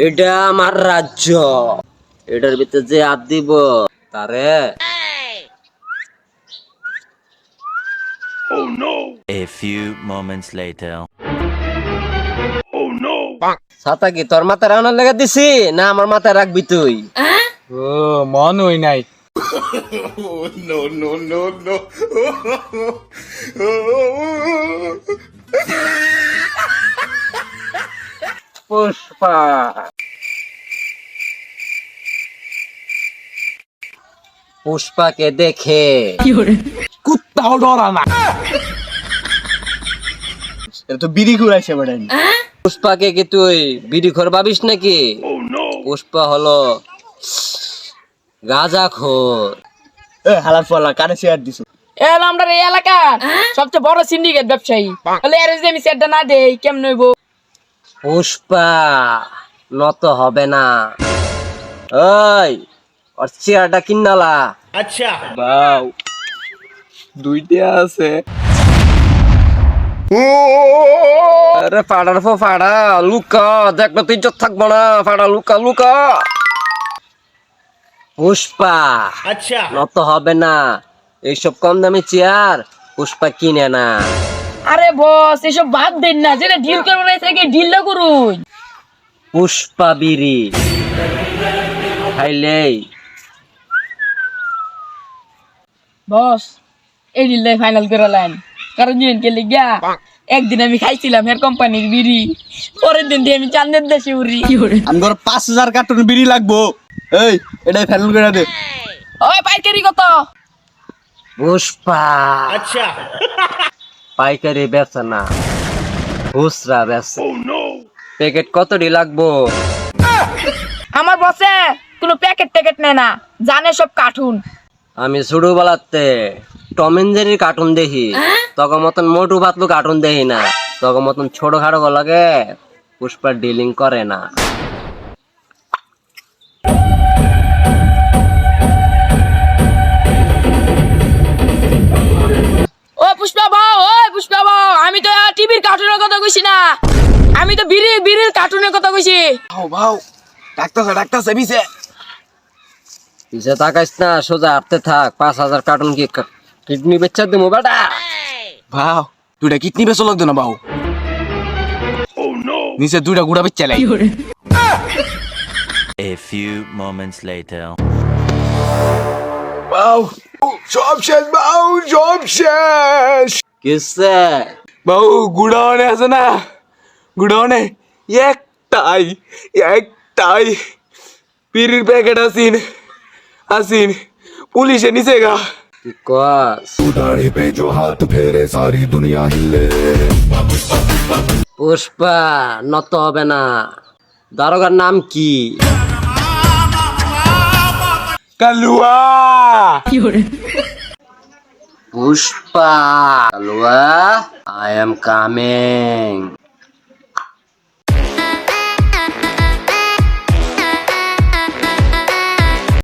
এটা আমার রাজ্য, এটার ভিতরে যে হাত দিব তারে A few moments later. ছাতা কি তোর মাথায় রান্নার লেগে দিছি না আমার মাথায় রাখবি তুই? ও মন হই নাই। পুষ্পা পুষ্পাকে দেখে কুত্তাও ডরা না। এটা তো বিড়ি ঘুরাইছে বেটা। পুষ্পাকে কি তুই বিড়ি খোর ভাবিস নাকি? পুষ্পা হলো গাঁজাখোর। এ হালার ফালা কানে শেয়ার দিছো। আমরা এই এলাকার সবচেয়ে বড় সিন্ডিকেট ব্যবসায়ী, তাহলে এর যদি আমি সেটটা না দেই কেমন হইব? পুষ্পা নত হবে না। ওই ওর চেয়ারটা কিনালা। বাউ দুইটা আছে। আরে ফাড়ার পর ফাড়া লুকা, দেখলে তুই ইজ্জত থাকবো না। ফাড়া লুকা লুকা। পুষ্পা নত হবে না, এইসব কম দামি চেয়ার পুষ্পা কিনে না। আরে বস এসব বাদ দেন না, যেটা ডিল করবো না থেকে ডিলটা করুন। পুষ্পা বিড়ি খাইলেই বস এই ডিলটাই ফাইনাল করে লাইন, কারণ জিন কে লিগা একদিন আমি খাইছিলাম এর কোম্পানির বিড়ি, পরের দিন দিয়ে আমি চান্দের দেশে উড়ি। আমার 5000 কার্টন বিড়ি লাগবো। এই এটাই ফাইনাল করে দে। ওই পাইকারি কত? পুষ্পা পাইকারি বেচে না, খুচরা বেচে। প্যাকেট কতটি লাগবো? আমার বসে কোনো প্যাকেট ট্যাকেট নেয় না, জানে সব কার্টুন। আমি ছোটবেলাতে টম এন্ড জেরির কার্টুন দেখি, তখন মতন মোটু পাতলু কার্টুন দেখি না। তখন মতন ছোট খাটো লাগে পুষ্পা ডিলিং করে না। ও পুষ্পা বাউ, পুষ্পা বাউ, আমি তো টিভির কার্টুনের কথা কইছি না, আমি তো বিড়ির কার্টুনের কথা কইছি। বাউ বাউ ডাক্তার বিছে। পিছে তাকাইস না, সোজা হাঁটতে থাক। 5000 কার্টুন কি কিডনি বেচা দেবো বেটা? বাউ দুইটা কিডনি বেচো লাগতো না বাউ। নিচে দুইটা গুড়া বেচে লাই। A few moments later. বাউ সব শেষ বাউ, সব শেষ। কিসে বাউ গুড়াওয়ানে আছে না, গুড়াওয়ানে একটাই পিরির প্যাকেট আসিন পুলিশে নিচে গা। কি কস? दाढ़ी पे जो हाथ फेरे सारी दुनिया हिले। পুষ্পা নত হবে না। দারোগার নাম কি? কালুয়া। পুষ্পা কালুয়া, আই এম কামিং।